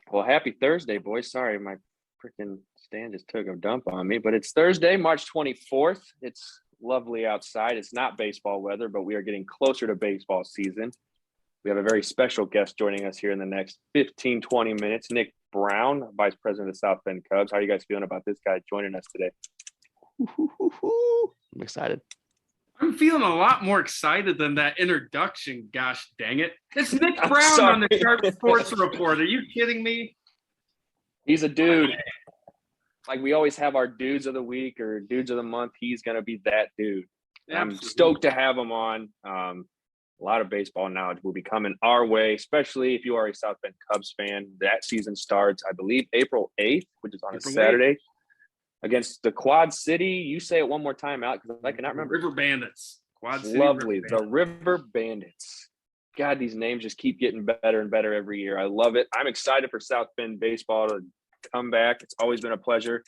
Well, happy Thursday, boys. Sorry, my freaking stand just took a dump on me, but it's Thursday, March 24th. It's lovely outside. It's not baseball weather, but we are getting closer to baseball season. We have a very special guest joining us here in the next 15, 20 minutes. Nick Brown, Vice President of South Bend Cubs. How are you guys feeling about this guy joining us today? I'm excited. I'm feeling a lot more excited than that introduction. Gosh dang it. It's Nick Brown on the Sharp Sports Report. Are you kidding me? He's a dude. Like we always have our dudes of the week or dudes of the month. He's going to be that dude. I'm stoked to have him on. A lot of baseball knowledge will be coming our way, especially if you are a South Bend Cubs fan. That season starts, I believe, April 8th, which is on a Saturday. 8th. Against the Quad City. You say it one more time out because I cannot remember. River Bandits. Quad City. Lovely. The River Bandits. God, these names just keep getting better and better every year. I love it. I'm excited for South Bend baseball to come back. It's always been a pleasure.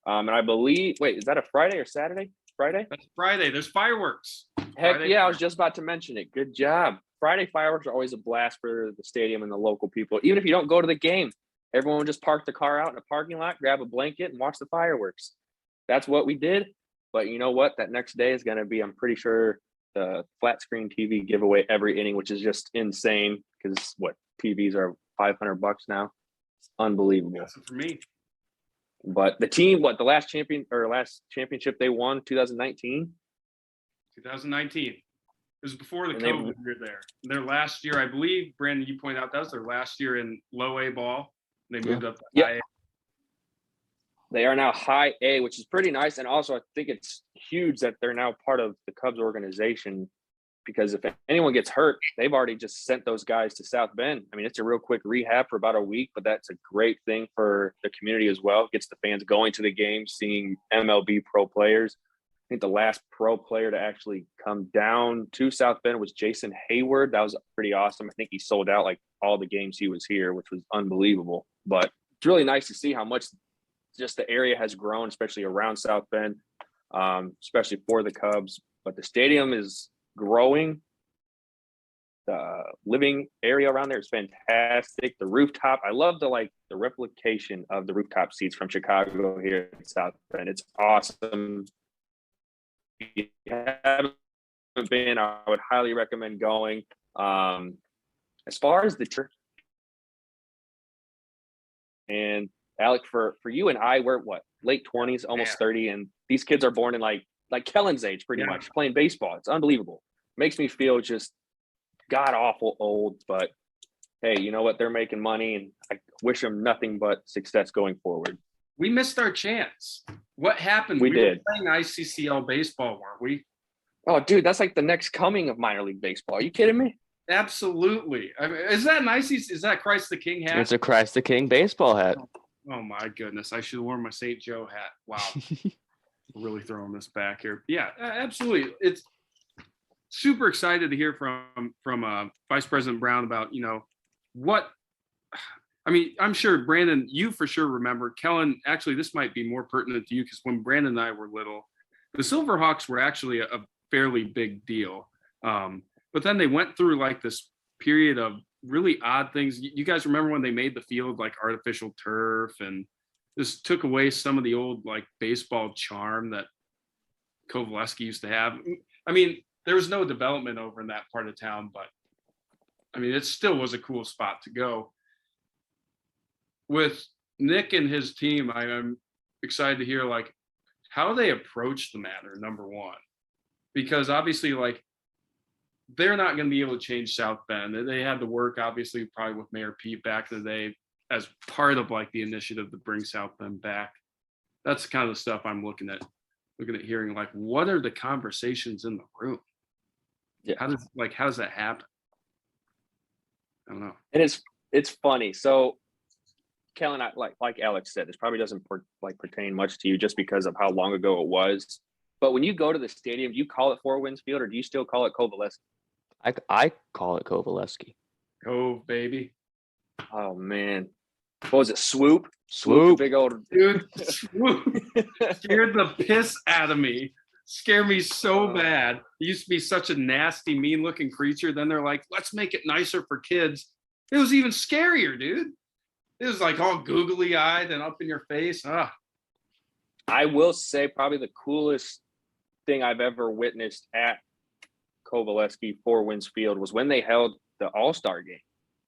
And I believe, wait, is that a Friday or Saturday? Friday? That's Friday. There's fireworks. Heck Friday, yeah, I was just about to mention it. Good job. Friday fireworks are always a blast for the stadium and the local people. Even if you don't go to the game, everyone will just park the car out in a parking lot, grab a blanket, and watch the fireworks. That's what we did. But you know what? That next day is going to be, I'm pretty sure, the flat screen TV giveaway every inning, which is just insane because what TVs are $500 now. It's unbelievable. That's it for me. But the team, the last championship they won, 2019? 2019. It was before the COVID year there. Their last year, I believe, Brandon, you pointed out, that was their last year in low A ball. They moved up to high A. They are now high A, which is pretty nice. And also, I think it's huge that they're now part of the Cubs organization because if anyone gets hurt, they've already just sent those guys to South Bend. I mean, it's a real quick rehab for about a week, but that's a great thing for the community as well. It gets the fans going to the game, seeing MLB pro players. I think the last pro player to actually come down to South Bend was Jason Hayward. That was pretty awesome. I think he sold out like all the games he was here, which was unbelievable. But it's really nice to see how much just the area has grown, especially around South Bend, especially for the Cubs. But the stadium is growing. The living area around there is fantastic. The rooftop, I love the replication of the rooftop seats from Chicago here in South Bend. It's awesome. If you haven't been, I would highly recommend going. As far as the church, and Alec, for you and I, we're late 20s, almost 30, and these kids are born in like Kellen's age, pretty much, playing baseball. It's unbelievable. Makes me feel just god awful old, but hey, you know what? They're making money, and I wish them nothing but success going forward. We missed our chance. What happened? We did. Were playing ICCL baseball, weren't we? Oh, dude, that's like the next coming of minor league baseball. Are you kidding me? Absolutely. I mean, is that an is that Christ the King hat? It's a Christ the King baseball hat. Oh my goodness! I should have worn my St. Joe hat. Wow, really throwing this back here. Yeah, absolutely. It's super excited to hear from Vice President Brown about what. I mean, I'm sure Brandon, you for sure remember. Kellen, actually, this might be more pertinent to you because when Brandon and I were little, the Silverhawks were actually a fairly big deal. But then they went through like this period of really odd things. You guys remember when they made the field like artificial turf and just took away some of the old like baseball charm that Kovaleski used to have? I mean, there was no development over in that part of town, but I mean, it still was a cool spot to go. With Nick and his team, I'm excited to hear like how they approach the matter, number one, because obviously like they're not going to be able to change South Bend. They had to work obviously probably with Mayor Pete back in the day as part of like the initiative to bring South Bend back. That's kind of the stuff I'm looking at hearing, like what are the conversations in the room? Yeah. How does that happen? I don't know. And it's funny. So Kellen, like Alex said, this probably doesn't pertain much to you just because of how long ago it was. But when you go to the stadium, do you call it Four Winds Field or do you still call it Kovaleski? I call it Kovaleski. Cove, baby. Oh man, what was it? Swoop, big old dude. Swoop scared the piss out of me. Scared me so bad. He used to be such a nasty, mean-looking creature. Then they're like, let's make it nicer for kids. It was even scarier, dude. it was like all googly eyed and up in your face. I will say probably the coolest thing I've ever witnessed at Kovaleski Four Winds Field was when they held the All-Star game.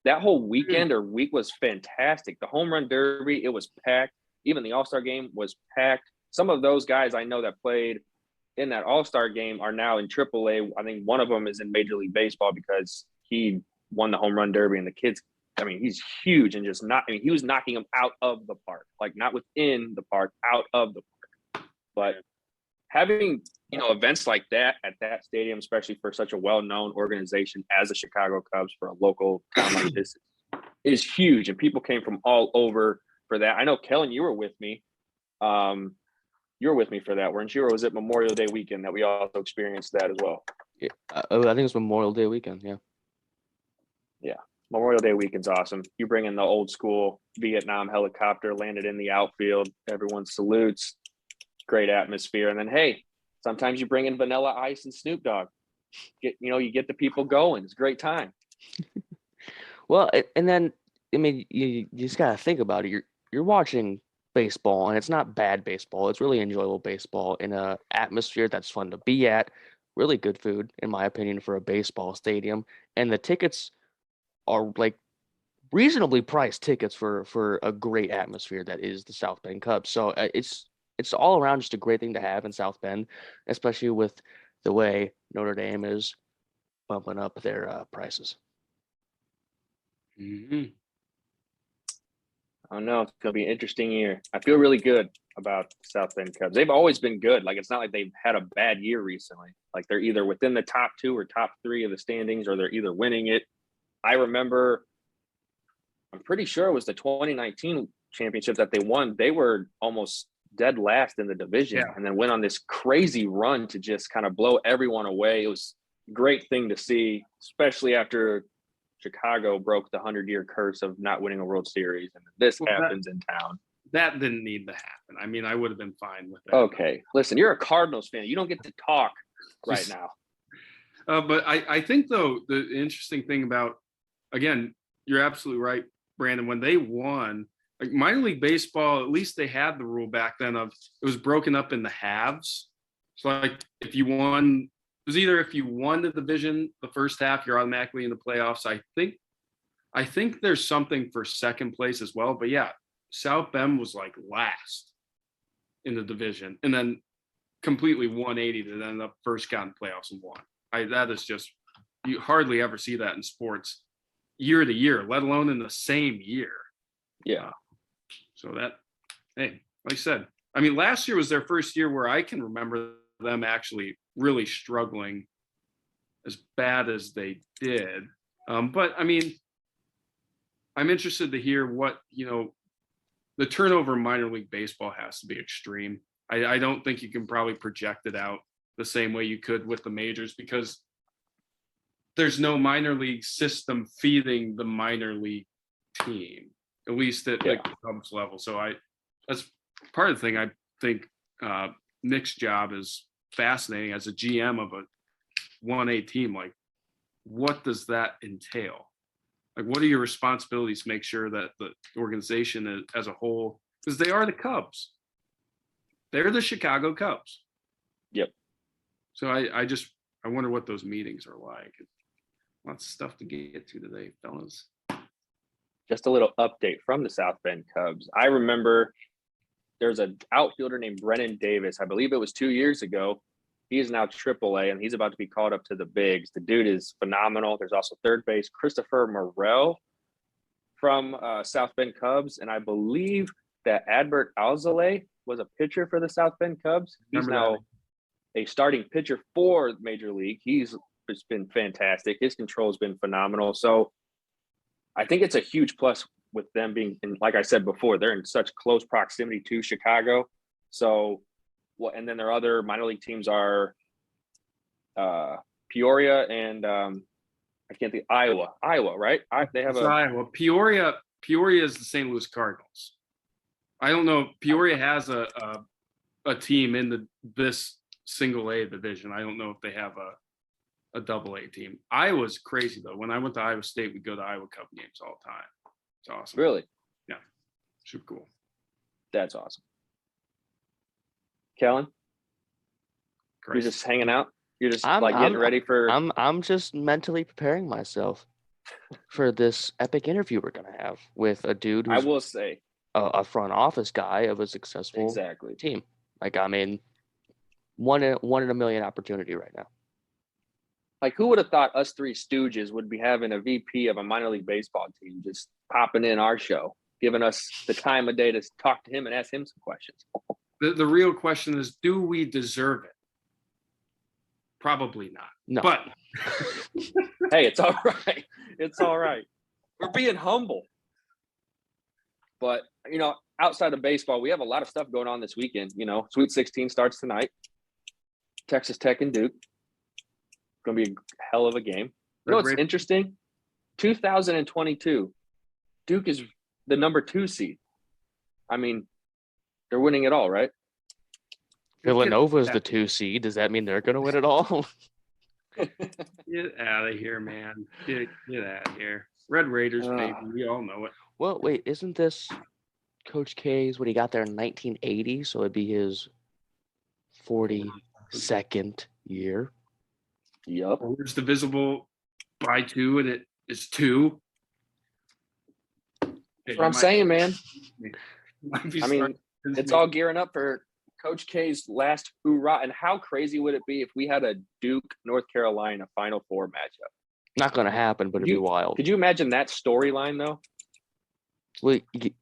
That whole weekend or week was fantastic. The home run derby, it was packed. Even the All-Star game was packed. Some of those guys I know that played in that All-Star game are now in AAA. I think one of them is in Major League Baseball because he won the home run derby, and the kids, I mean, he's huge and he was knocking them out of the park, like not within the park, out of the park. But having, events like that at that stadium, especially for such a well-known organization as the Chicago Cubs for a local town like this, is huge. And people came from all over for that. I know, Kellen, you were with me. You were with me for that, weren't you? Or was it Memorial Day weekend that we also experienced that as well? Yeah, I think it was Memorial Day weekend. Yeah. Yeah. Memorial Day weekend's awesome. You bring in the old school Vietnam helicopter, landed in the outfield. Everyone salutes. Great atmosphere. And then, hey, sometimes you bring in Vanilla Ice and Snoop Dogg. You get the people going. It's a great time. Well, and then, I mean, you just got to think about it. You're watching baseball, and it's not bad baseball. It's really enjoyable baseball in a atmosphere that's fun to be at. Really good food, in my opinion, for a baseball stadium. And the tickets are like reasonably priced tickets for a great atmosphere that is the South Bend Cubs. So it's all around just a great thing to have in South Bend, especially with the way Notre Dame is bumping up their prices. Mm-hmm. I don't know. It's going to be an interesting year. I feel really good about South Bend Cubs. They've always been good. Like, it's not like they've had a bad year recently. Like, they're either within the top 2 or top 3 of the standings, or they're either winning it. I remember, I'm pretty sure it was the 2019 championship that they won. They were almost dead last in the division, and then went on this crazy run to just kind of blow everyone away. It was a great thing to see, especially after Chicago broke the 100-year curse of not winning a World Series, and this happens in town. That didn't need to happen. I mean, I would have been fine with that. Okay, listen, you're a Cardinals fan. You don't get to talk right now. But I think, though, the interesting thing about, again, you're absolutely right, Brandon, when they won, like minor league baseball, at least they had the rule back then of it was broken up in the halves. So like if you won, it was either if you won the division the first half, you're automatically in the playoffs. I think there's something for second place as well. But yeah, South Bend was like last in the division, and then completely 180 to end up first got in playoffs and won. That is just, you hardly ever see that in sports year to year, let alone in the same year. Yeah. So that, hey, like I said, I mean, last year was their first year where I can remember them actually really struggling as bad as they did. But I mean, I'm interested to hear what, the turnover in minor league baseball has to be extreme. I don't think you can probably project it out the same way you could with the majors, because there's no minor league system feeding the minor league team, at least at the Cubs level. So that's part of the thing. I think Nick's job is fascinating as a GM of a 1A team. Like, what does that entail? Like, what are your responsibilities to make sure that the organization as a whole, because they are the Cubs, they're the Chicago Cubs. Yep. So I wonder what those meetings are like. Lots of stuff to get to today, fellas. Just a little update from the South Bend Cubs. I remember there's an outfielder named Brennan Davis. I believe it was 2 years ago. He is now AAA, and he's about to be called up to the bigs. The dude is phenomenal. There's also third base Christopher Morel from South Bend Cubs, and I believe that Adbert Alzolay was a pitcher for the South Bend Cubs. He's now a starting pitcher for Major League. It's been fantastic. His control has been phenomenal. So I think it's a huge plus with them being, like I said before, they're in such close proximity to Chicago. So, and then their other minor league teams are Peoria and I can't think, Iowa, right? They have Iowa. Peoria is the St. Louis Cardinals. I don't know. Peoria has a team in this single A division. I don't know if they have a double A team. Iowa's crazy though. When I went to Iowa State, we'd go to Iowa Cup games all the time. It's awesome. Really? Super cool. That's awesome. Kellen, you're Christ. just hanging out. You're just I'm- like getting I'm- ready for. I'm just mentally preparing myself for this epic interview we're gonna have with a dude I who's will say a front office guy of a successful exactly. team. Like, I mean, one in a million opportunity right now. Like, who would have thought us three stooges would be having a VP of a minor league baseball team just popping in our show, giving us the time of day to talk to him and ask him some questions? The real question is, do we deserve it? Probably not. No, But Hey, it's all right. It's all right. We're being humble. But, outside of baseball, we have a lot of stuff going on this weekend. Sweet 16 starts tonight. Texas Tech and Duke. Going to be a hell of a game. What's Red- interesting? 2022, Duke is the number 2 seed. I mean, they're winning it all, right? Villanova is the 2 seed. Does that mean they're gonna win it all? Get out of here, man. Get out of here. Red Raiders, baby. We all know it. Well, wait, isn't this Coach K's what he got there in 1980? So it'd be his 42nd year. Yup. It's divisible by 2, and it is 2. That's what I'm saying, man. I mean, it's all gearing up for Coach K's last hoorah. And how crazy would it be if we had a Duke North Carolina Final Four matchup? Not gonna happen, but it'd be wild. Could you imagine that storyline though? Well,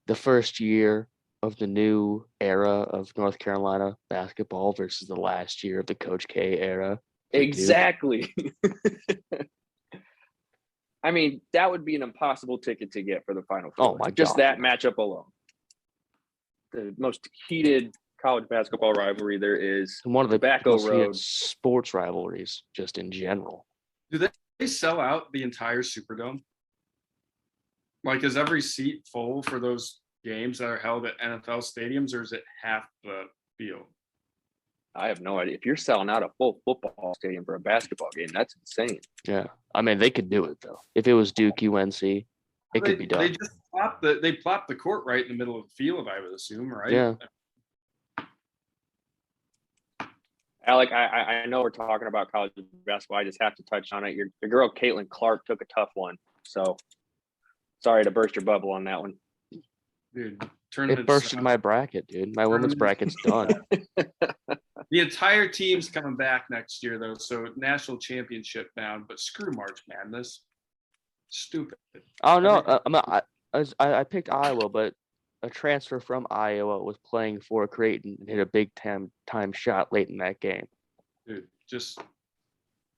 the first year of the new era of North Carolina basketball versus the last year of the Coach K era. for Duke. Exactly. I mean, that would be an impossible ticket to get for the Final Four. Oh, my Just God. that matchup alone. The most heated college basketball rivalry there is. And one of the Tobacco most heated Road. sports rivalries, just in general. Do they sell out the entire Superdome? Like, is every seat full for those games that are held at NFL stadiums, or is it half the field? I have no idea. If you're selling out a full football stadium for a basketball game, that's insane. Yeah, I mean they could do it though. If it was Duke UNC, it could be They done. just plopped the court right in the middle of the field, I would assume, right? Yeah. Alec, I know we're talking about college basketball. I just have to touch on it. Your girl Caitlin Clark took a tough one, so sorry to burst your bubble on that one. Dude, It tournament bursted my bracket, dude. My women's bracket's done. The entire team's coming back next year, though, so national championship bound. But screw March Madness, stupid. Oh no, I picked Iowa, but a transfer from Iowa was playing for Creighton and hit a big time shot late in that game. Dude, just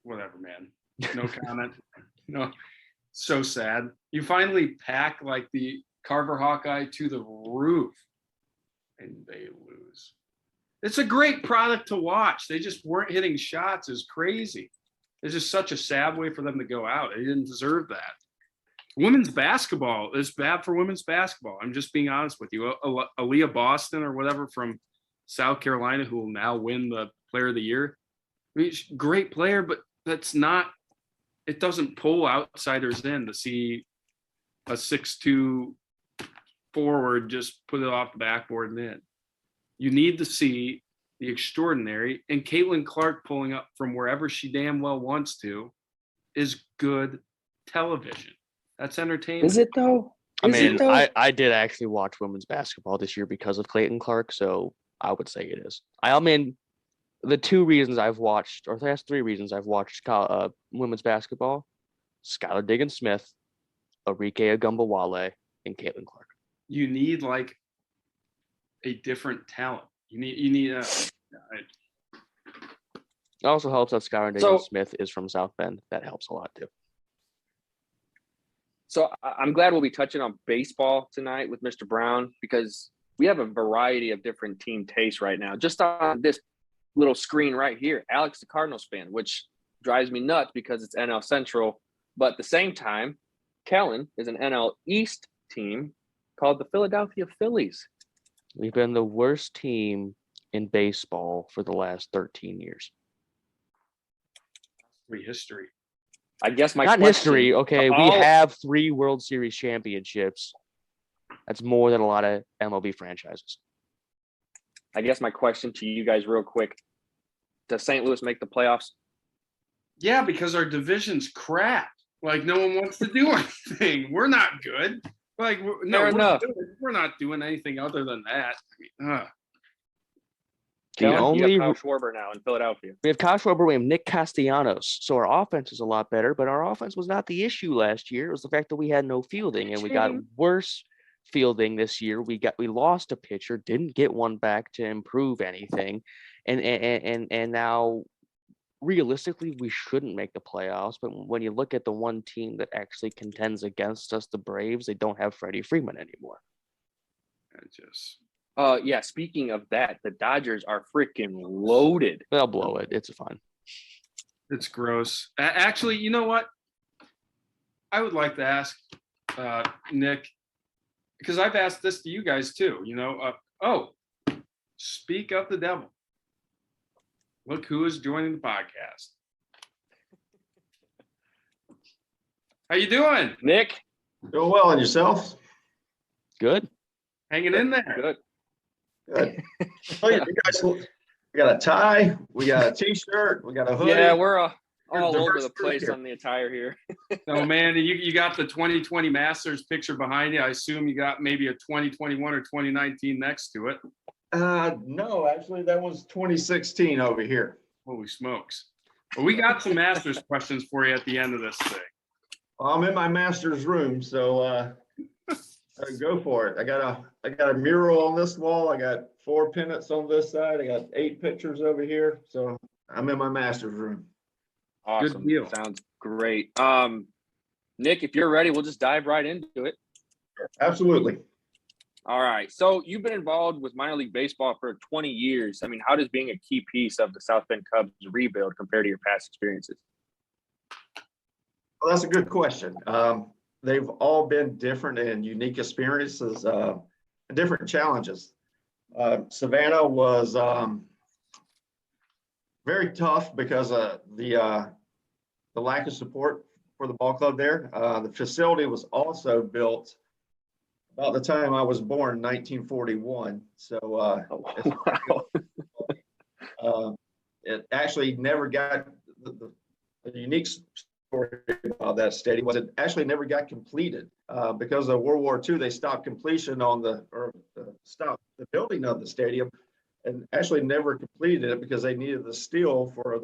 whatever, man. No comment. No, so sad. You finally pack like the Carver Hawkeye to the roof, and they lose. It's a great product to watch. They just weren't hitting shots. It's crazy. It's just such a sad way for them to go out. They didn't deserve that. Women's basketball is bad for women's basketball. I'm just being honest with you. Aaliyah Boston or whatever from South Carolina, who will now win the Player of the Year. I mean, great player, but that's not. It doesn't pull outsiders in to see a 6'2" forward just put it off the backboard and in. You need to see the extraordinary, and Caitlin Clark pulling up from wherever she damn well wants to is good television. That's entertainment. Is it though? I Is it mean, though? I did actually watch women's basketball this year because of Clayton Clark, so I would say it is. I mean, the 2 reasons I've watched, or there's 3 reasons I've watched women's basketball: Skylar Diggins-Smith, Arike Agumbawale, and Caitlin Clark. You need like a different talent. You need a. It also helps that Skylar So- Diggins-Smith is from South Bend. That helps a lot too. So I'm glad we'll be touching on baseball tonight with Mr. Brown because we have a variety of different team tastes right now. Just on this little screen right here, Alex the Cardinals fan, which drives me nuts because it's NL Central. But at the same time, Kellen is an NL East team called the Philadelphia Phillies. We've been the worst team in baseball for the last 13 years. History. I guess my Not question history. Okay, we all- have 3 World Series championships. That's more than a lot of MLB franchises. I guess my question to you guys real quick, does St. Louis make the playoffs? Yeah, because our division's crap. Like no one wants to do anything. We're not good. Like Fair enough. We're not doing anything other than that. I mean, The You only have Kyle Schwarber now in Philadelphia. we have Kyle Schwarber, we have Nick Castellanos, so our offense is a lot better. But our offense was not the issue last year. It was the fact that we had no fielding, and we got worse fielding this year. We lost a pitcher, didn't get one back to improve anything, and now realistically we shouldn't make the playoffs. But when you look at the one team that actually contends against us, the Braves, they don't have Freddie Freeman anymore. Yeah, speaking of that, the Dodgers are freaking loaded. They'll blow it. It's fine. It's gross. Actually, you know what? I would like to ask Nick, because I've asked this to you guys too. Speak of the devil. Look who is joining the podcast. How you doing, Nick? Doing well, and yourself? Good. Hanging in there. Good. Good. Oh, yeah, you guys, we got a tie, we got a t-shirt, we got a hoodie. Yeah, we're all Diverse over the group place here. on the attire here. So, man, you got the 2020 Masters picture behind you. I assume you got maybe a 2021 or 2019 next to it. No, actually, that was 2016 over here. Holy smokes. Well, we got some Masters questions for you at the end of this thing. I'm in my master's room, so go for it. I got a mural on this wall. I got 4 pennants on this side. I got 8 pictures over here. So I'm in my master's room. Awesome. Good deal. Sounds great. Nick, if you're ready, we'll just dive right into it. Absolutely. All right. So you've been involved with minor league baseball for 20 years. I mean, how does being a key piece of the South Bend Cubs rebuild compare to your past experiences? Well, that's a good question. They've all been different and unique experiences, different challenges. Savannah was very tough because of the lack of support for the ball club there. The facility was also built about the time I was born, 1941. So it actually never got the unique story about that stadium was it actually never got completed because of World War II. They stopped completion on stopped the building of the stadium, and actually never completed it because they needed the steel for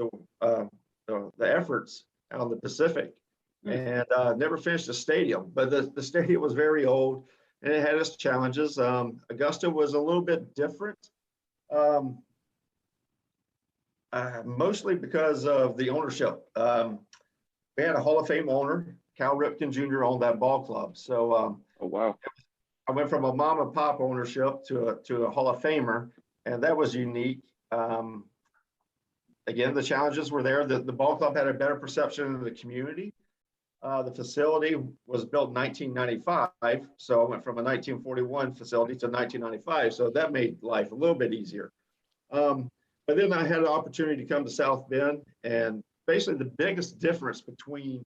the efforts out in the Pacific, and never finished the stadium. But the stadium was very old, and it had its challenges. Augusta was a little bit different. Mostly because of the ownership. We had a Hall of Fame owner, Cal Ripken Jr. owned that ball club. So Oh, wow. I went from a mom and pop ownership to a Hall of Famer, and that was unique. Again, the challenges were there. The ball club had a better perception of the community. The facility was built in 1995, so I went from a 1941 facility to 1995, so that made life a little bit easier. But then I had an opportunity to come to South Bend, and basically the biggest difference between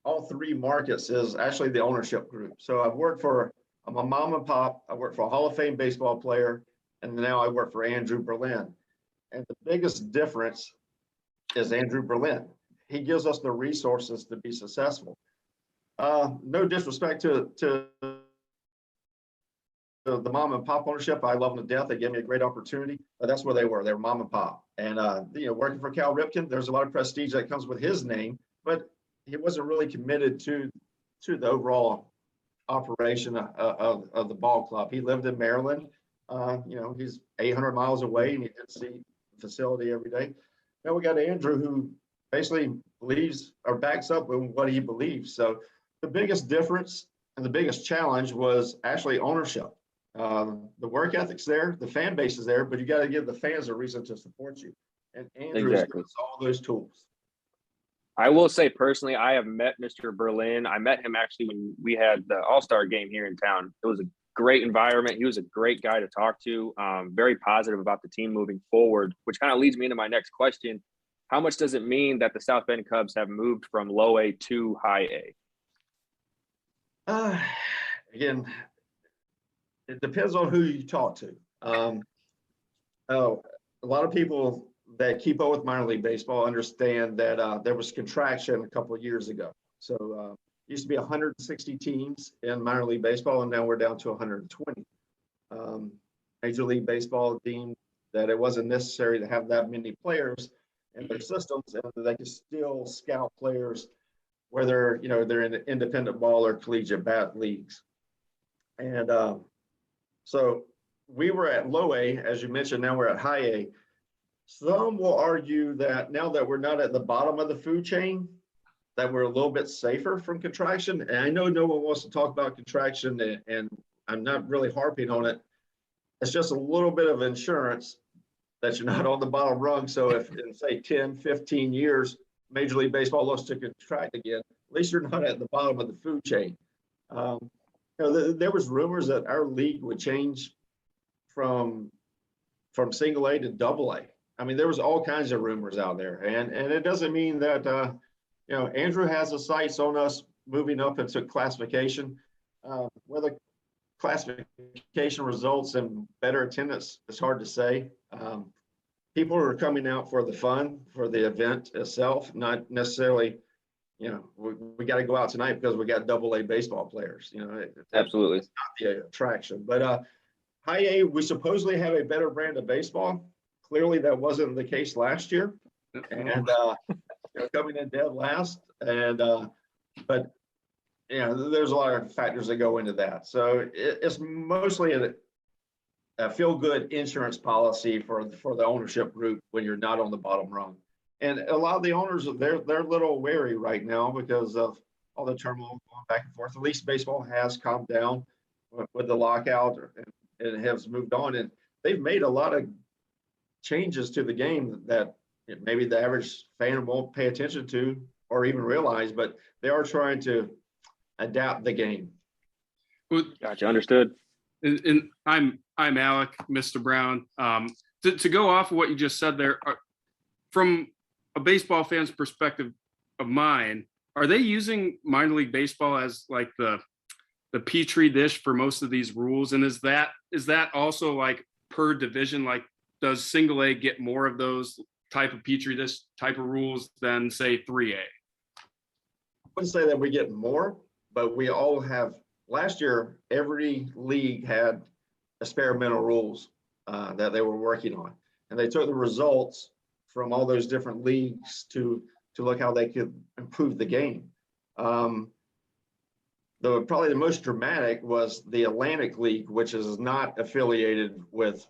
all 3 markets is actually the ownership group. So I'm a mom and pop, I work for a Hall of Fame baseball player, and now I work for Andrew Berlin. And the biggest difference is Andrew Berlin. He gives us the resources to be successful. No disrespect to the mom and pop ownership. I love them to death. They gave me a great opportunity, but that's where they were. They were mom and pop. And working for Cal Ripken, there's a lot of prestige that comes with his name, but he wasn't really committed to the overall operation of the ball club. He lived in Maryland. He's 800 miles away, and he didn't see the facility every day. Now we got Andrew, who basically believes or backs up in what he believes. So the biggest difference and the biggest challenge was actually ownership. The work ethic's there, the fan base is there, but you got to give the fans a reason to support you. And Andrew has all those tools. I will say personally, I have met Mr. Berlin. I met him actually when we had the All-Star game here in town. It was a great environment. He was a great guy to talk to, very positive about the team moving forward, which kind of leads me into my next question. How much does it mean that the South Bend Cubs have moved from low A to high A? Again, it depends on who you talk to. Oh, a lot of people that keep up with minor league baseball understand that there was contraction a couple of years ago. So used to be 160 teams in minor league baseball, and now we're down to 120. Major League Baseball deemed that it wasn't necessary to have that many players in their systems, and they could still scout players, whether they're in independent ball or collegiate bat leagues. And so we were at low A, as you mentioned. Now we're at high A. Some will argue that now that we're not at the bottom of the food chain, that we're a little bit safer from contraction. And I know no one wants to talk about contraction, and I'm not really harping on it. It's just a little bit of insurance that you're not on the bottom rung. So if in say 10, 15 years, Major League Baseball looks to contract again, at least you're not at the bottom of the food chain. There was rumors that our league would change from single A to double A. I mean, there was all kinds of rumors out there, and it doesn't mean that Andrew has the sights on us moving up into classification. Whether classification results in better attendance, it's hard to say. People are coming out for the fun, for the event itself, not necessarily, we got to go out tonight because we got double A baseball players. Absolutely. It's not the attraction. But high A, we supposedly have a better brand of baseball. Clearly, that wasn't the case last year, and coming in dead last. But there's a lot of factors that go into that. So it's mostly a feel-good insurance policy for the ownership group when you're not on the bottom rung. And a lot of the owners, they're a little wary right now because of all the turmoil going back and forth. At least baseball has calmed down with the lockout and has moved on. And they've made a lot of changes to the game that maybe the average fan won't pay attention to or even realize, but they are trying to adapt the game. Gotcha. Understood. And I'm Alec, Mr. Brown. To go off of what you just said there, from a baseball fan's perspective of mine, are they using minor league baseball as like the petri dish for most of these rules? And is that also like per division? Like, does single A get more of those type of petri dish type of rules than say 3A? I wouldn't say that we get more, but we all have. Last year, every league had experimental rules that they were working on, and they took the results from all those different leagues to look how they could improve the game. Probably the most dramatic was the Atlantic League, which is not affiliated with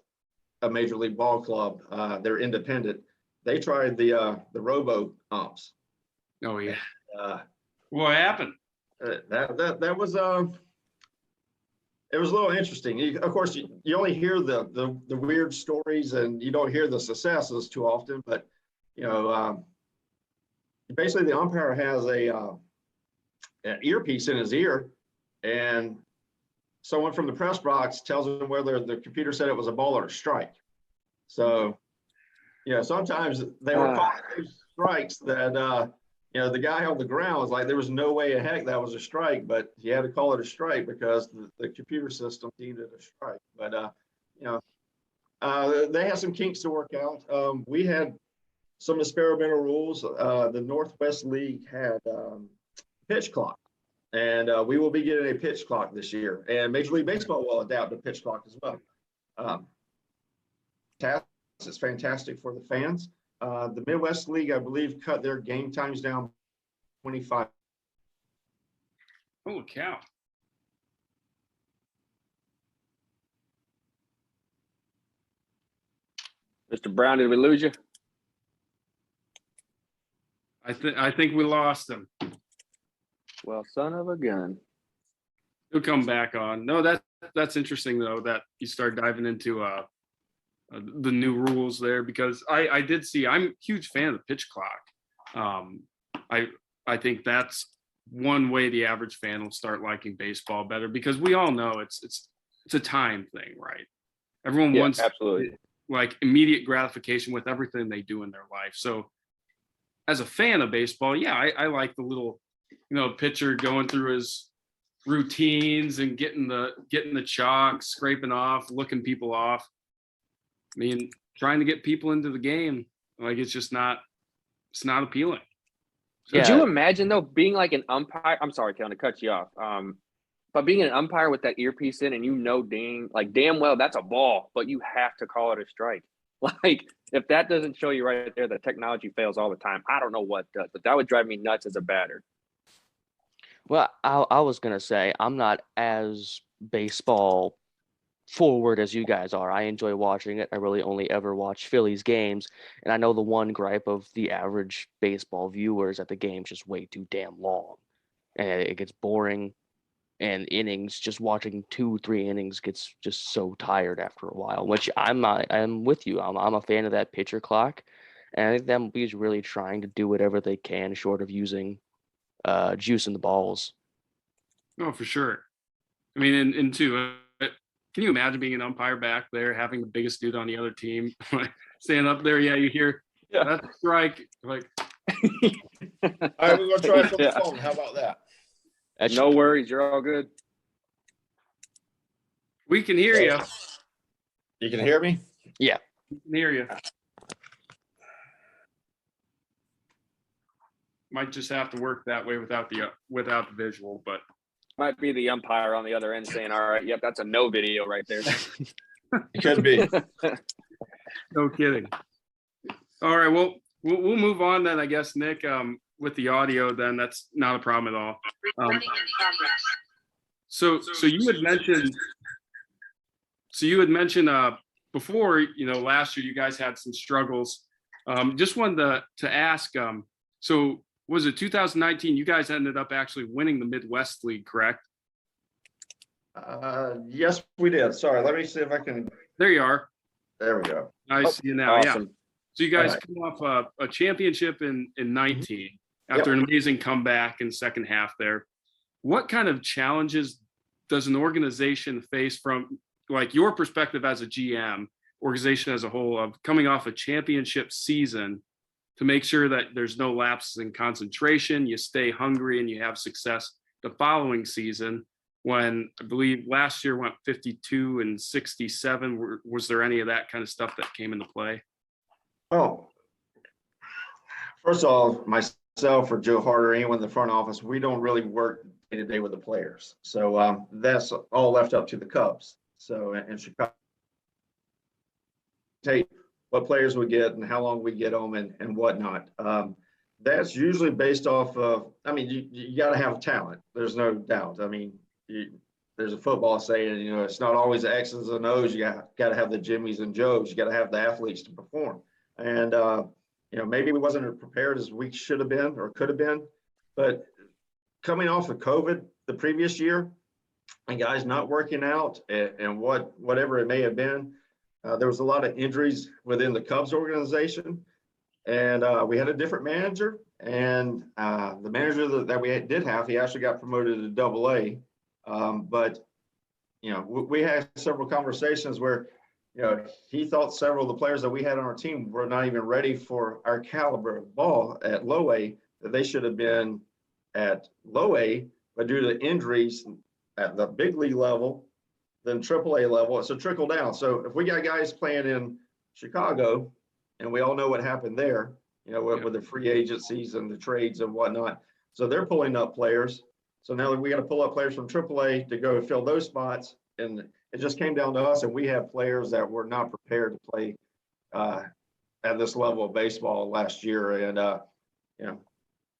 a major league ball club. They're independent. They tried the robo umps. Oh yeah. What happened? That was it was a little interesting. Of course, you only hear the weird stories, and you don't hear the successes too often. But basically, the umpire has an earpiece in his ear, and someone from the press box tells him whether the computer said it was a ball or a strike. So, sometimes they were calling strikes that. The guy on the ground was like, there was no way in heck that was a strike, but he had to call it a strike because the computer system deemed it a strike. But, they had some kinks to work out. We had some experimental rules. The Northwest League had pitch clock, and we will be getting a pitch clock this year. And Major League Baseball will adapt a pitch clock as well. It's fantastic for the fans. The Midwest League, I believe, cut their game times down 25. Holy cow. Mr. Brown, did we lose you? I think we lost him. Well, son of a gun. He'll come back on. No, that's interesting though, that you start diving into the new rules there, because I did see, I'm a huge fan of the pitch clock. I think that's one way the average fan will start liking baseball better, because we all know it's a time thing, right? Everyone wants absolutely like immediate gratification with everything they do in their life. So as a fan of baseball, yeah, I like the little, pitcher going through his routines and getting the chalk, scraping off, looking people off. I mean, trying to get people into the game, like it's not appealing. Could Yeah. you imagine though being like an umpire? I'm sorry, Kellen, to cut you off. But being an umpire with that earpiece in, and damn well that's a ball, but you have to call it a strike. Like if that doesn't show you right there that technology fails all the time, I don't know what does. But that would drive me nuts as a batter. Well, I was gonna say I'm not as baseball forward as you guys are. I enjoy watching it. I really only ever watch Phillies games, and I know the one gripe of the average baseball viewers at the game's just way too damn long, and it gets boring. And innings, just watching 2-3 innings gets just so tired after a while. Which I'm with you. I'm a fan of that pitcher clock, and I think that MLB really trying to do whatever they can, short of using juice in the balls. Oh, for sure. I mean, and two, can you imagine being an umpire back there, having the biggest dude on the other team, standing up there? Yeah, you hear that's a strike. Like, All right, we're gonna try it from the Yeah. phone. How about that? That's No worries, you're all good. we can hear you. You can hear me? We can hear you. Might just have to work that way without the visual, but Might be the umpire on the other end saying, "All right, yep, that's a no video right there." It could be. no kidding. All right, well, we'll move on then, I guess, Nick. With the audio, then that's not a problem at all. Recording in progress. So you had mentioned before, last year you guys had some struggles. Just wanted to ask, so was it 2019? You guys ended up actually winning the Midwest League, correct? Yes, we did. Sorry, let me see if I can. There you are. There we go. I see you now. Yeah. Awesome. So you guys All right. come off a championship in 19 after an amazing comeback in the second half there. What kind of challenges does an organization face from like your perspective as a GM, organization as a whole, of coming off a championship season to make sure that there's no lapses in concentration, you stay hungry and you have success the following season? When I believe last year went 52 and 67, was there any of that kind of stuff that came into play? Oh, first of all, myself or Joe Harder, anyone in the front office, we don't really work day to day with the players. So that's all left up to the Cubs. So in Chicago, take what players we get and how long we get them and whatnot. That's usually based off of, I mean, you got to have talent. There's no doubt. I mean, there's a football saying, it's not always the X's and O's. You got to have the Jimmies and Joes. You got to have the athletes to perform. And, maybe we wasn't as prepared as we should have been or could have been. But coming off of COVID the previous year and guys not working out and whatever it may have been, there was a lot of injuries within the Cubs organization. And we had a different manager. And the manager that we did have, he actually got promoted to Double-A. But we had several conversations where, he thought several of the players that we had on our team were not even ready for our caliber of ball at Low-A, that they should have been at Low-A, but due to injuries at the big league level, then Triple-A level, it's a trickle down. So if we got guys playing in Chicago, and we all know what happened there, with the free agencies and the trades and whatnot. So they're pulling up players. So now we got to pull up players from AAA to go fill those spots. And it just came down to us, and we have players that were not prepared to play at this level of baseball last year. And,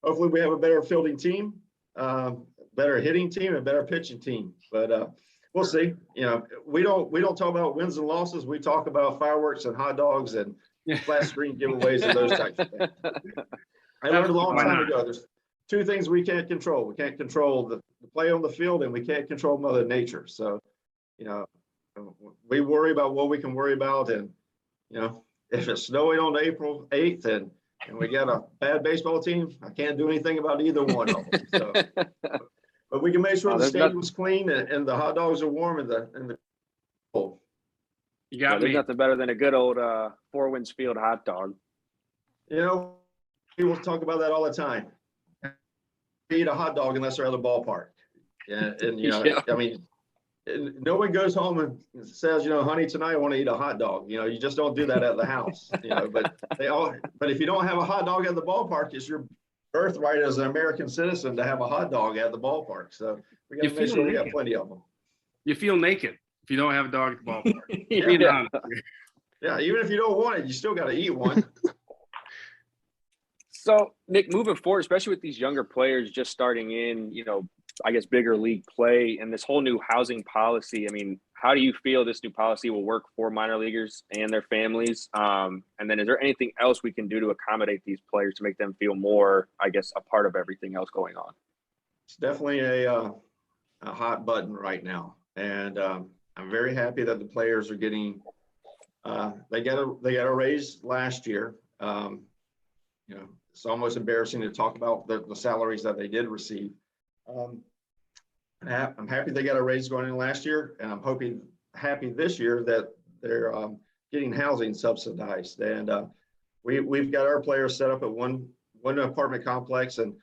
hopefully we have a better fielding team, better hitting team, and better pitching team. But we'll see. We don't talk about wins and losses. We talk about fireworks and hot dogs and flat screen giveaways and those types of things. I learned a long time ago, there's two things we can't control. We can't control the play on the field, and we can't control Mother Nature. So, we worry about what we can worry about. And, if it's snowing on April 8th and we got a bad baseball team, I can't do anything about either one of them. So, but we can make sure the stadium's clean and the hot dogs are warm and the cold. You got There's me. nothing better than a good old Four Winds Field hot dog. People talk about that all the time. Eat a hot dog unless they're at the ballpark. Yeah, and Yeah. I mean, no one goes home and says, honey, tonight I want to eat a hot dog. You just don't do that at the house. But if you don't have a hot dog at the ballpark, it's your birthright as an American citizen to have a hot dog at the ballpark. So we got You to make feel sure we have naked. plenty of them. You feel naked if you don't have a dog at the ballpark. Yeah. Being honest. Yeah, even if you don't want it, you still got to eat one. So, Nick, moving forward, especially with these younger players just starting in, I guess bigger league play and this whole new housing policy. I mean, how do you feel this new policy will work for minor leaguers and their families? And then is there anything else we can do to accommodate these players to make them feel more, I guess, a part of everything else going on? It's definitely a hot button right now. And I'm very happy that the players are getting, they got a raise last year. It's almost embarrassing to talk about the salaries that they did receive. I'm happy they got a raise going in last year, and I'm happy this year that they're getting housing subsidized. And we've got our players set up at one apartment complex, and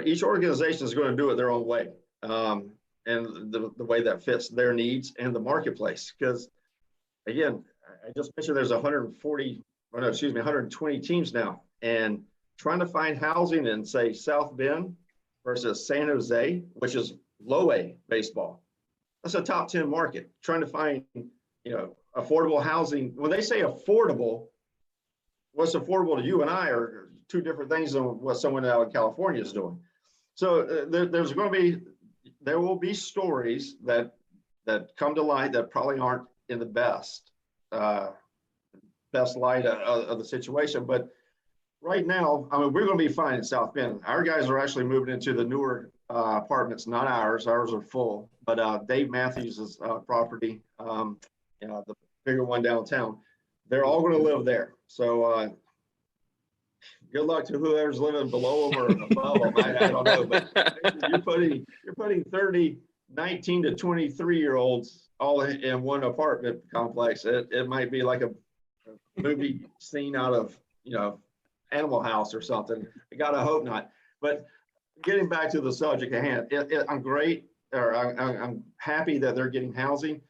each organization is going to do it their own way, and the way that fits their needs and the marketplace. Because again, I just mentioned there's 120 teams now, and trying to find housing in, say, South Bend versus San Jose, which is low A baseball. That's a top 10 market. Trying to find, affordable housing. When they say affordable, what's affordable to you and I are two different things than what someone out in California is doing. So there will be stories that come to light that probably aren't in the best light of the situation. But right now, I mean, we're going to be fine in South Bend. Our guys are actually moving into the newer apartments, not ours. Ours are full, but Dave Matthews' property, the bigger one downtown, they're all going to live there. So good luck to whoever's living below them or above them. I don't know, but you're putting 30, 19 to 23-year-olds all in one apartment complex. It might be like a movie scene out of, Animal House or something. I gotta hope not. But getting back to the subject at hand, I'm happy that they're getting housing.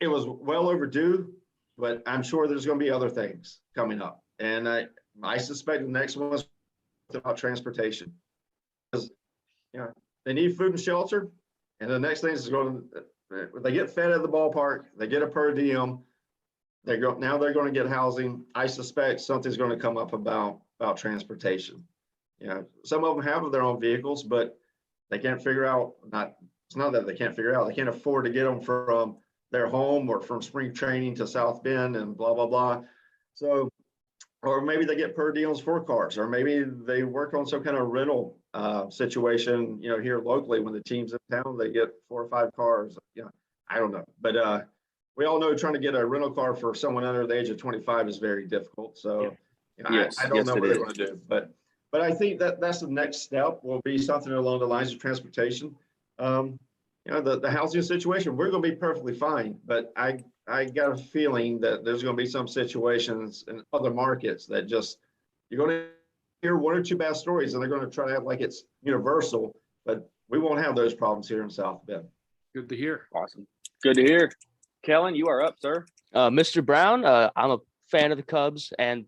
It was well overdue, but I'm sure there's going to be other things coming up, and I suspect the next one is about transportation, because they need food and shelter, and the next thing is they get fed at the ballpark, they get a per diem. Now they're going to get housing. I suspect something's going to come up about transportation. Some of them have their own vehicles, but they can't figure out, it's not that they can't figure out, they can't afford to get them from their home or from spring training to South Bend and blah, blah, blah. So, or maybe they get per diems for cars, or maybe they work on some kind of rental situation, here locally. When the team's in town, they get 4 or 5 cars. I don't know. But we all know trying to get a rental car for someone under the age of 25 is very difficult. So Yes, I don't yes, know it what they're is. going to do. But I think that's the next step, will be something along the lines of transportation. The housing situation, we're going to be perfectly fine. But I got a feeling that there's going to be some situations in other markets that you're going to hear 1 or 2 bad stories, and they're going to try to act like it's universal. But we won't have those problems here in South Bend. Good to hear. Awesome. Good to hear. Kellen, you are up, sir. Mr. Brown, I'm a fan of the Cubs and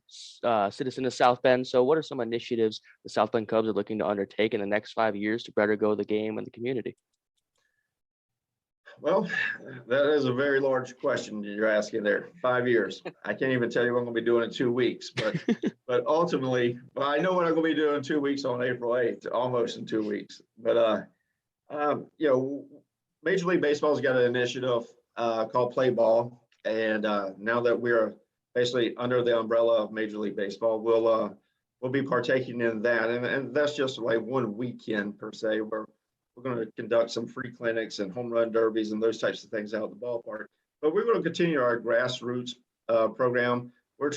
citizen of South Bend. So what are some initiatives the South Bend Cubs are looking to undertake in the next 5 years to better go the game and the community? Well, that is a very large question you're asking there. 5 years. I can't even tell you what I'm going to be doing in 2 weeks, but ultimately, I know what I'm going to be doing in 2 weeks on April 8th, almost in 2 weeks. But Major League Baseball's got an initiative called Play Ball, and now that we're basically under the umbrella of Major League Baseball, we'll be partaking in that, and that's just like one weekend per se, where we're going to conduct some free clinics and home run derbies and those types of things out at the ballpark. But we're going to continue our grassroots program. We're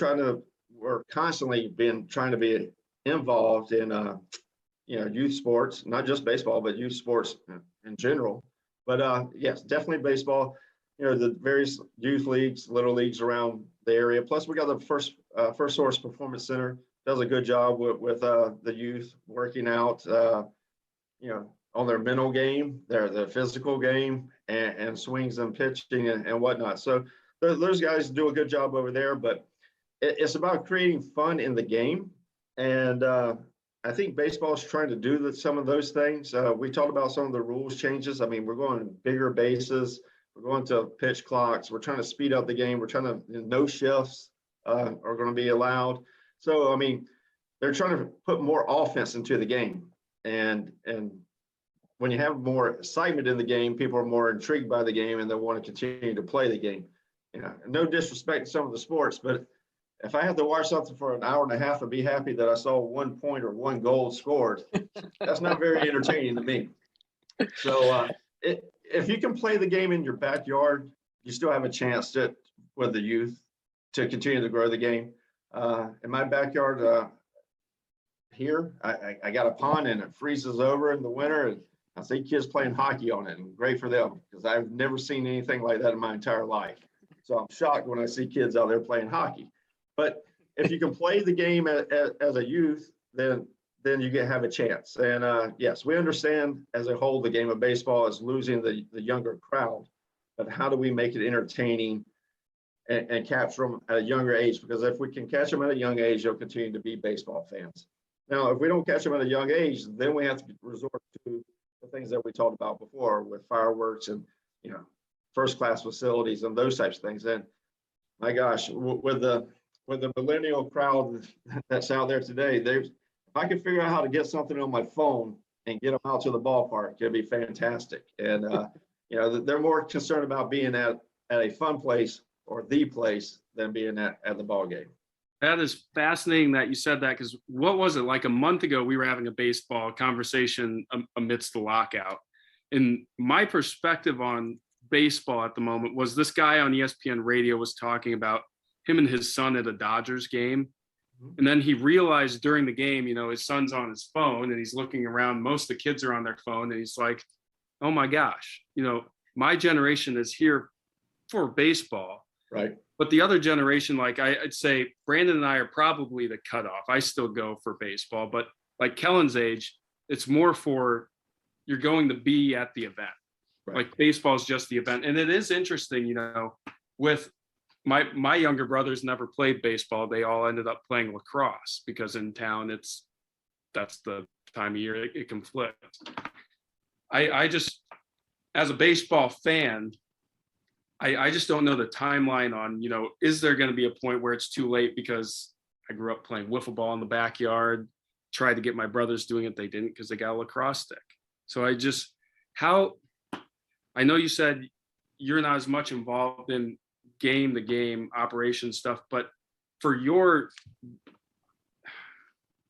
constantly trying to be involved in youth sports, not just baseball, but youth sports in general. But yes, definitely baseball. The various youth leagues, little leagues around the area. Plus, we got the First Source Performance Center, does a good job with the youth working out. on their mental game, their physical game, and swings and pitching and whatnot. So those guys do a good job over there, but it's about creating fun in the game. And I think baseball is trying to do some of those things. We talked about some of the rules changes. I mean, we're going bigger bases. We're going to pitch clocks. We're trying to speed up the game. We're trying to, no shifts are going to be allowed. So, I mean, they're trying to put more offense into the game. And when you have more excitement in the game, people are more intrigued by the game and they want to continue to play the game. No disrespect to some of the sports, but if I had to watch something for an hour and a half and be happy that I saw 1 point or 1 goal scored, that's not very entertaining to me. So if you can play the game in your backyard, you still have a chance with the youth to continue to grow the game. In my backyard here, I got a pond and it freezes over in the winter, and I see kids playing hockey on it, and great for them because I've never seen anything like that in my entire life. So I'm shocked when I see kids out there playing hockey. But if you can play the game as a youth, then you have a chance. And yes, we understand as a whole the game of baseball is losing the younger crowd, but how do we make it entertaining and capture them at a younger age? Because if we can catch them at a young age, they'll continue to be baseball fans. Now, if we don't catch them at a young age, then we have to resort to the things that we talked about before with fireworks and first-class facilities and those types of things. And my gosh, with the millennial crowd that's out there today, if I could figure out how to get something on my phone and get them out to the ballpark, it'd be fantastic. And they're more concerned about being at a fun place or the place than being at the ball game. That is fascinating that you said that, because what was it, like a month ago, we were having a baseball conversation amidst the lockout. And my perspective on baseball at the moment was this guy on ESPN radio was talking about him and his son at a Dodgers game. And then he realized during the game, his son's on his phone and he's looking around. Most of the kids are on their phone. And he's like, oh my gosh, my generation is here for baseball. Right. But the other generation, like I'd say Brandon and I are probably the cutoff. I still go for baseball, but like Kellen's age, it's more for you're going to be at the event. Right. Like baseball is just the event. And it is interesting, with my younger brothers never played baseball. They all ended up playing lacrosse because in town that's the time of year it conflicts. I just, as a baseball fan, I just don't know the timeline on, is there going to be a point where it's too late? Because I grew up playing wiffle ball in the backyard, tried to get my brothers doing it. They didn't because they got a lacrosse stick. So I know you said you're not as much involved in the game operation stuff, but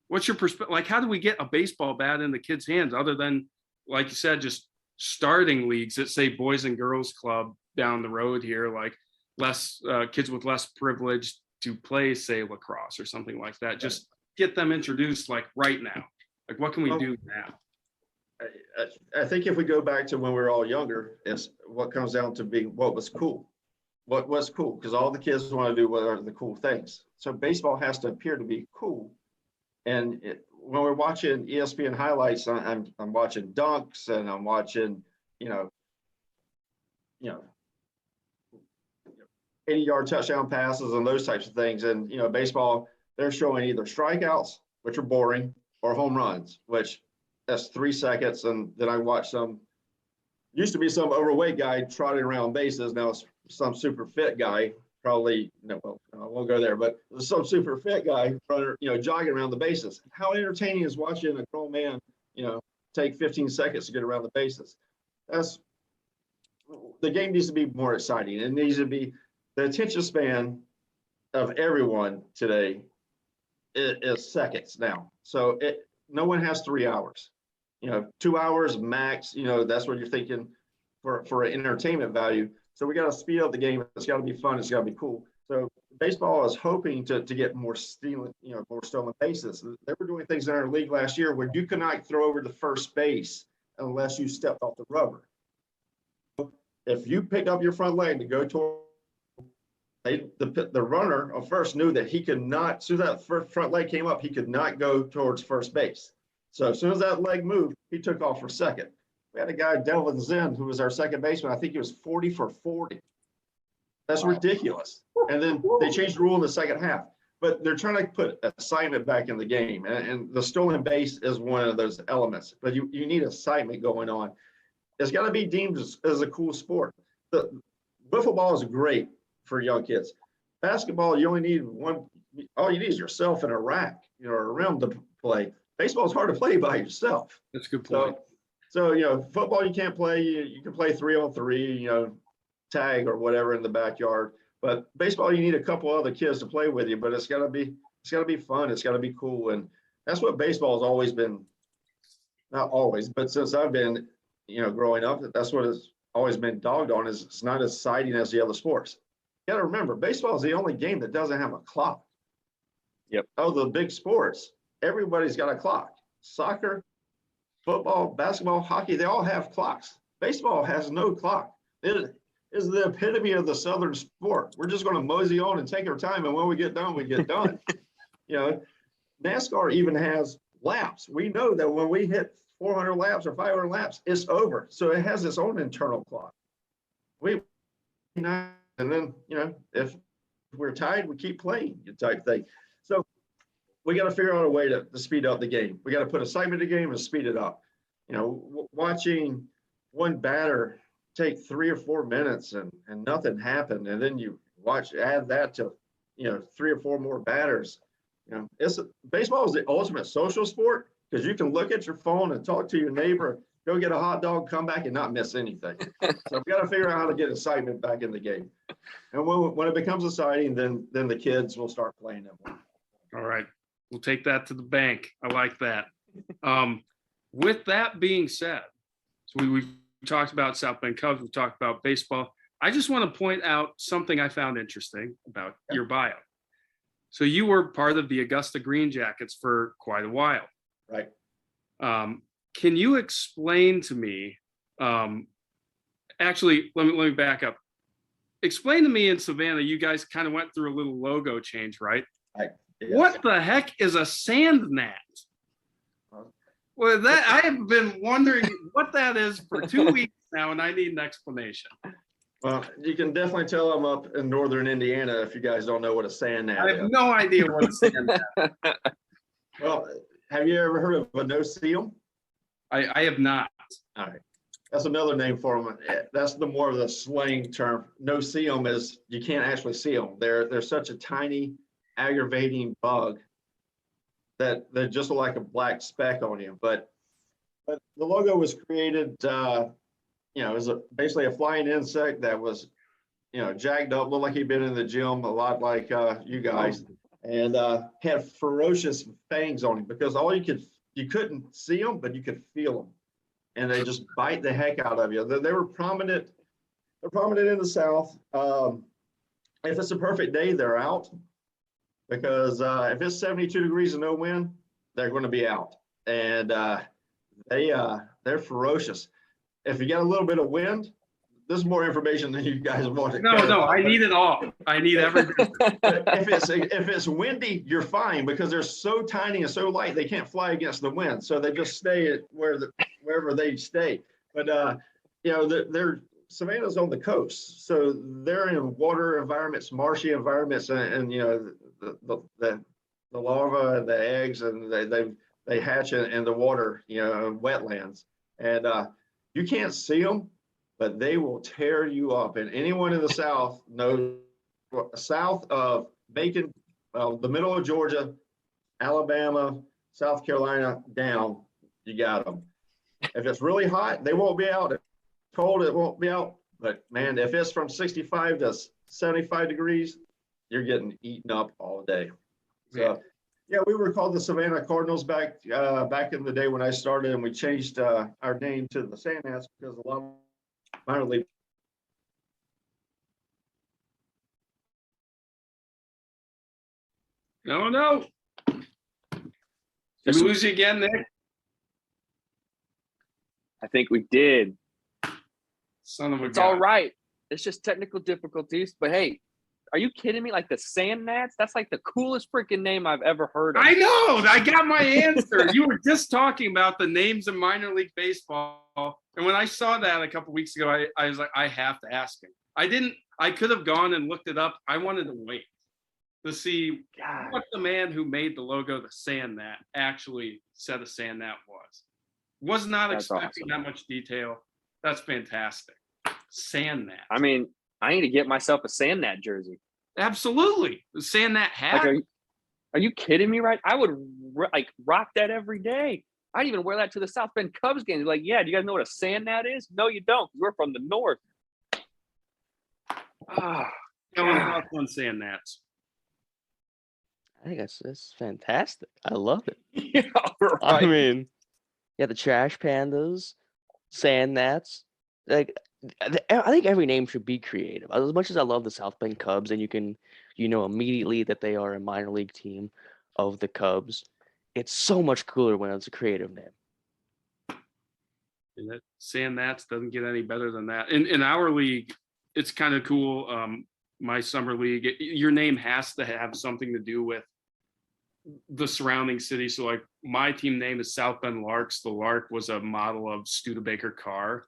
what's your perspective? Like, how do we get a baseball bat in the kids' hands other than, like you said, just starting leagues that say Boys and Girls Club down the road here, like less kids with less privilege to play, say, lacrosse or something like that? Just get them introduced like right now. Like, what can we do now? I think if we go back to when we were all younger, it's what comes down to being what was cool. What was cool, because all the kids want to do what are the cool things. So baseball has to appear to be cool. And when we're watching ESPN highlights, I'm watching dunks and I'm watching, 80-yard touchdown passes and those types of things. And, baseball, they're showing either strikeouts, which are boring, or home runs, which that's 3 seconds. And then I watch used to be some overweight guy trotting around bases. Now it's some super fit guy, probably, I won't go there, but some super fit guy, jogging around the bases. How entertaining is watching a grown man, take 15 seconds to get around the bases? The game needs to be more exciting. It needs to be, the attention span of everyone today is seconds now. So no one has 3 hours. 2 hours max, that's what you're thinking for an entertainment value. So we got to speed up the game. It's got to be fun. It's got to be cool. So baseball is hoping to get more stolen bases. They were doing things in our league last year where you could not throw over to first base unless you stepped off the rubber. If you picked up your front leg to go toward, the runner on first knew that he could not, as soon as that front leg came up, he could not go towards first base. So as soon as that leg moved, he took off for second. We had a guy, Delvin Zinn, who was our second baseman. I think he was 40 for 40. That's ridiculous. And then they changed the rule in the second half. But they're trying to put assignment back in the game. And the stolen base is one of those elements. But you need assignment going on. It's got to be deemed as a cool sport. The wiffle ball is great for young kids. Basketball, you only need one. All you need is yourself and a rack, or a rim to play. Baseball is hard to play by yourself. That's a good point. So football you can't play. You can play 3-on-3, tag or whatever in the backyard. But baseball, you need a couple other kids to play with you. But it's got to be fun. It's got to be cool, and that's what baseball has always been. Not always, but since I've been, growing up, that's what it's always been dogged on. Is it's not as exciting as the other sports. You got to remember, baseball is the only game that doesn't have a clock. Yep. Of the big sports, everybody's got a clock. Soccer, football, basketball, hockey, they all have clocks. Baseball has no clock. It is the epitome of the Southern sport. We're just going to mosey on and take our time, and when we get done, we get done. NASCAR even has laps. We know that when we hit 400 laps or 500 laps, it's over. So it has its own internal clock. And then, if we're tied, we keep playing type thing. So we got to figure out a way to speed up the game. We got to put excitement in the game and speed it up. Watching one batter take 3 or 4 minutes and nothing happened, and then you add that to 3 or 4 more batters. Baseball is the ultimate social sport because you can look at your phone and talk to your neighbor, go get a hot dog, come back and not miss anything. So we got to figure out how to get excitement back in the game. And when it becomes exciting, then the kids will start playing it. All right. We'll take that to the bank. I like that. With that being said, so we talked about South Bend Cubs. We talked about baseball. I just want to point out something I found interesting about your bio. So you were part of the Augusta Green Jackets for quite a while. Right. Can you explain to me, actually, let me back up. Explain to me in Savannah, you guys kind of went through a little logo change, right? Right. Yes. What the heck is a sand gnat? Well, that I have been wondering what that is for 2 weeks now, and I need an explanation. Well, you can definitely tell I'm up in northern Indiana if you guys don't know what a sand gnat I is. have no idea what a sand gnat is. Well, have you ever heard of a no-see-em? I have not. All right. That's another name for them. That's more of the slang term. No-see-em is you can't actually see them. They're such a tiny, aggravating bug that they just look like a black speck on you. But the logo was created, it was basically a flying insect that was, jacked up, looked like he'd been in the gym a lot like you guys, and had ferocious fangs on him because you couldn't see them, but you could feel them, and they just bite the heck out of you. They were prominent. They're prominent in the South. If it's a perfect day, they're out. Because if it's 72 degrees and no wind, they're going to be out, and they're ferocious. If you get a little bit of wind, this is more information than you guys want. No, I need it all. I need everything. If it's windy, you're fine because they're so tiny and so light they can't fly against the wind, so they just stay at wherever they stay. But they're Savannah's on the coast, so they're in water environments, marshy environments, and the larvae and the eggs, and they hatch in the water, wetlands, and you can't see them, but they will tear you up. And anyone in the South knows, south of Macon, the middle of Georgia, Alabama, South Carolina down, you got them. If it's really hot, they won't be out. If it's cold, it won't be out. But man, if it's from 65 to 75 degrees, you're getting eaten up all day. So yeah, we were called the Savannah Cardinals back in the day when I started, and we changed our name to the Sand Gnats because a lot of minor league. No. Did we lose you again, Nick? I think we did. Son of a It's gun. all right. It's just technical difficulties, but hey, Are you kidding me? Like the Sand Gnats? That's like the coolest freaking name I've ever heard of. I know. I got my answer. You were just talking about the names in minor league baseball. And when I saw that a couple weeks ago, I was like, I have to ask him. I could have gone and looked it up. I wanted to wait to see God. what the man who made the logo, the Sand Gnat, actually said a Sand Gnat was. Was not That's expecting awesome. that much detail. That's fantastic. Sand Gnat. I mean, I need to get myself a Sand Gnat jersey. Absolutely. The Sand Gnat hat. Like, are you kidding me? Right? I would like rock that every day. I'd even wear that to the South Bend Cubs games. Like, yeah, do you guys know what a Sand Gnat is? No, you don't. We're from the north. Ah, Going off on Sand Gnats. I think that's fantastic. I love it. yeah, I right. mean, yeah, the Trash Pandas, Sand Gnats. Like, I think every name should be creative. As much as I love the South Bend Cubs, and you can, immediately that they are a minor league team of the Cubs. It's so much cooler when it's a creative name. And that Sand Gnats doesn't get any better than that. In our league, it's kind of cool. My summer league, your name has to have something to do with the surrounding city. So like my team name is South Bend Larks. The Lark was a model of Studebaker car.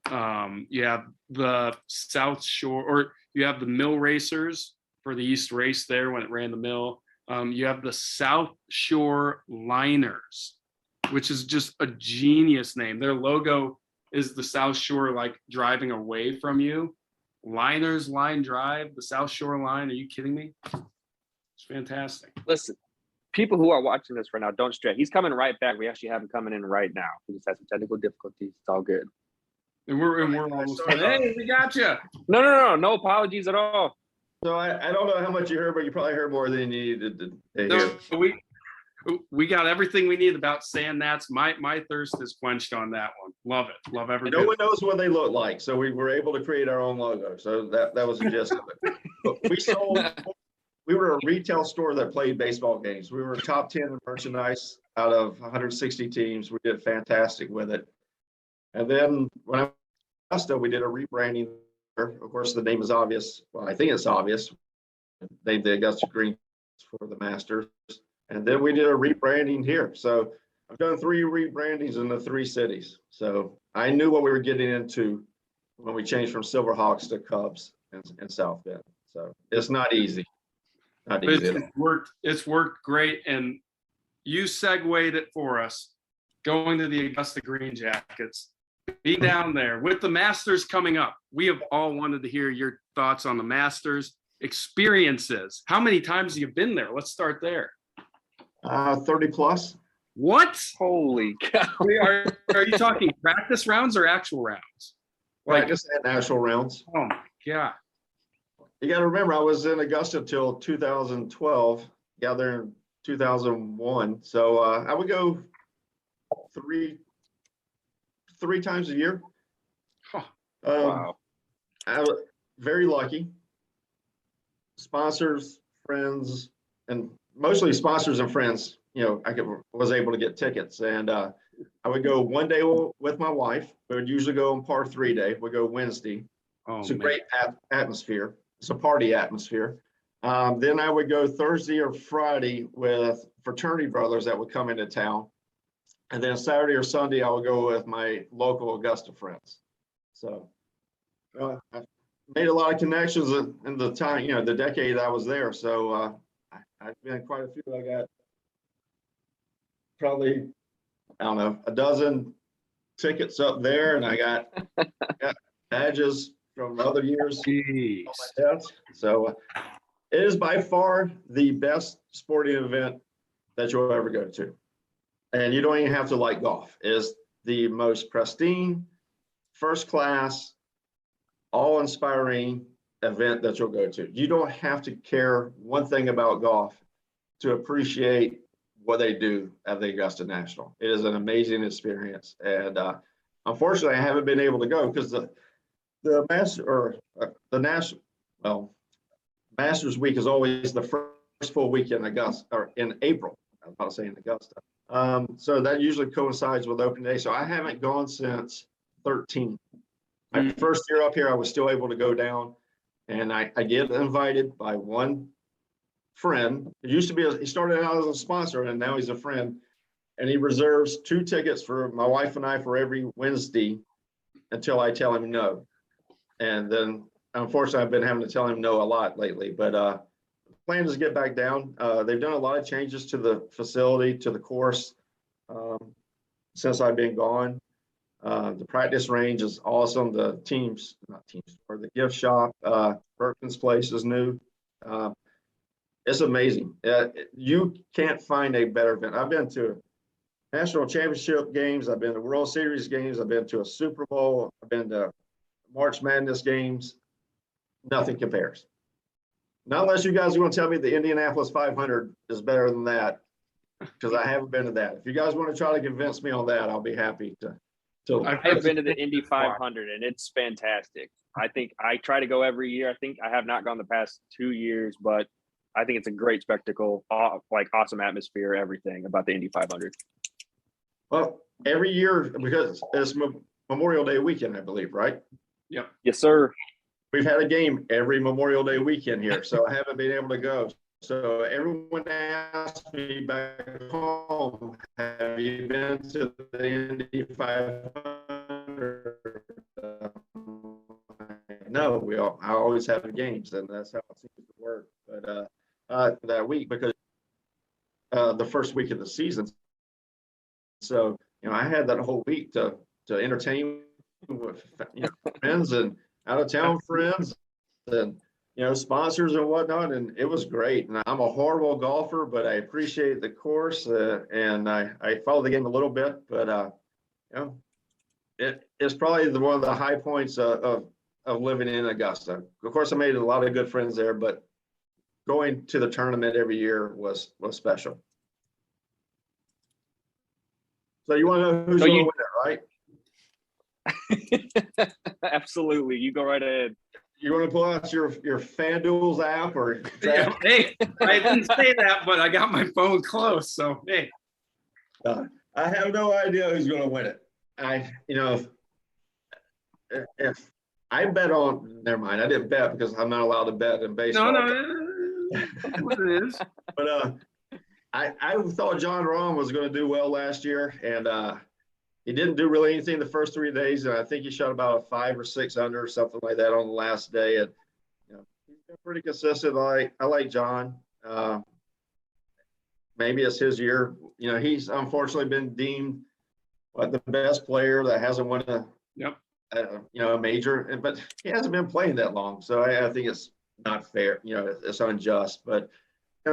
You have the South Shore, or you have the Mill Racers for the East Race there when it ran the mill. You have the South Shore Liners, which is just a genius name. Their logo is the South Shore, like driving away from you. Liners, line drive, the South Shore line. Are you kidding me? It's fantastic. Listen, people who are watching this right now, don't stress. He's coming right back. We actually have him coming in right now. He just had some technical difficulties. It's all good. And we're almost done. Hey, we got you. No apologies at all. So I don't know how much you heard, but you probably heard more than you needed to hear. No, we got everything we need about Sand Gnats. My thirst is quenched on that one. Love it. Love every No bit. one knows what they look like, so we were able to create our own logo. So that was the gist of it. But we were a retail store that played baseball games. We were top 10 in merchandise out of 160 teams. We did fantastic with it. And then when I was at Augusta, we did a rebranding. Of course, the name is obvious. Well, I think it's obvious. Named the Augusta Green for the Masters. And then we did a rebranding here. So I've done 3 rebrandings in the 3 cities. So I knew what we were getting into when we changed from Silverhawks to Cubs in South Bend. So it's not easy. Not But easy. it's worked great. And you segued it for us, going to the Augusta Green Jackets. Be down there with the Masters coming up. We have all wanted to hear your thoughts on the Masters experiences. How many times have you been there? Let's start there. 30 plus. What? Holy cow. Are you talking practice rounds or actual rounds? Like I just had national rounds. Oh my God. You got to remember, I was in Augusta till 2012. Got there in 2001. So I would go three times a year. Huh. Wow. I was very lucky. Sponsors, friends, and mostly sponsors and friends. I was able to get tickets, and I would go one day with my wife. We would usually go on par 3 day. We go Wednesday. Oh, It's a man. great atmosphere. It's a party atmosphere. Then I would go Thursday or Friday with fraternity brothers that would come into town. And then Saturday or Sunday, I would go with my local Augusta friends. So I made a lot of connections in the time, the decade I was there. So I've been quite a few. I got probably, I don't know, a dozen tickets up there, and I got badges from other years. Jeez. on my desk. So it is by far the best sporting event that you'll ever go to. And you don't even have to like golf. It is the most pristine, first class, awe-inspiring event that you'll go to. You don't have to care one thing about golf to appreciate what they do at the Augusta National. It is an amazing experience. And unfortunately, I haven't been able to go because the Masters Week is always the first full week in Augusta, or in April. I was about to say in Augusta. So that usually coincides with opening day. So I haven't gone since 13. My first year up here, I was still able to go down. And I get invited by one friend. It used to be, he started out as a sponsor and now he's a friend. And he reserves 2 tickets for my wife and I for every Wednesday until I tell him no. And then unfortunately, I've been having to tell him no a lot lately, but plan is to get back down. They've done a lot of changes to the facility, to the course since I've been gone. The practice range is awesome. The the gift shop, Perkins Place is new. It's amazing. You can't find a better event. I've been to national championship games. I've been to World Series games. I've been to a Super Bowl. I've been to March Madness games. Nothing compares. Not unless you guys are going to tell me the Indianapolis 500 is better than that, because I haven't been to that. If you guys want to try to convince me on that, I'll be happy to. I have been to the Indy 500 and it's fantastic. I think I try to go every year. I think I have not gone the past 2 years, but I think it's a great spectacle, like awesome atmosphere, everything about the Indy 500. Well, every year, because it's Memorial Day weekend, I believe, right? Yep. Yes, sir. We've had a game every Memorial Day weekend here, so I haven't been able to go. So everyone asked me back home, have you been to the Indy 500? No, I always have the games, and that's how it seems to work. But that week, because the first week of the season, so I had that whole week to entertain with friends and out of town friends and sponsors and whatnot, and it was great. And I'm a horrible golfer, but I appreciate the course, and I follow the game a little bit, but it's probably one of the high points of living in Augusta. Of course, I made a lot of good friends there, but going to the tournament every year was special. So you want to know who's going to win it, right? Absolutely. You go right ahead. You want to pull out your FanDuel's app or? Yeah, hey, I didn't say that, but I got my phone close. So, hey. I have no idea who's going to win it. If I bet on, never mind. I didn't bet because I'm not allowed to bet in baseball. No, what it is. But I thought John Rahm was going to do well last year, and he didn't do really anything the first 3 days, and I think he shot about a 5 or 6 under or something like that on the last day. And he's been pretty consistent. I like John. Maybe it's his year. He's unfortunately been deemed the best player that hasn't won a major, but he hasn't been playing that long, so I think it's not fair. It's unjust. But he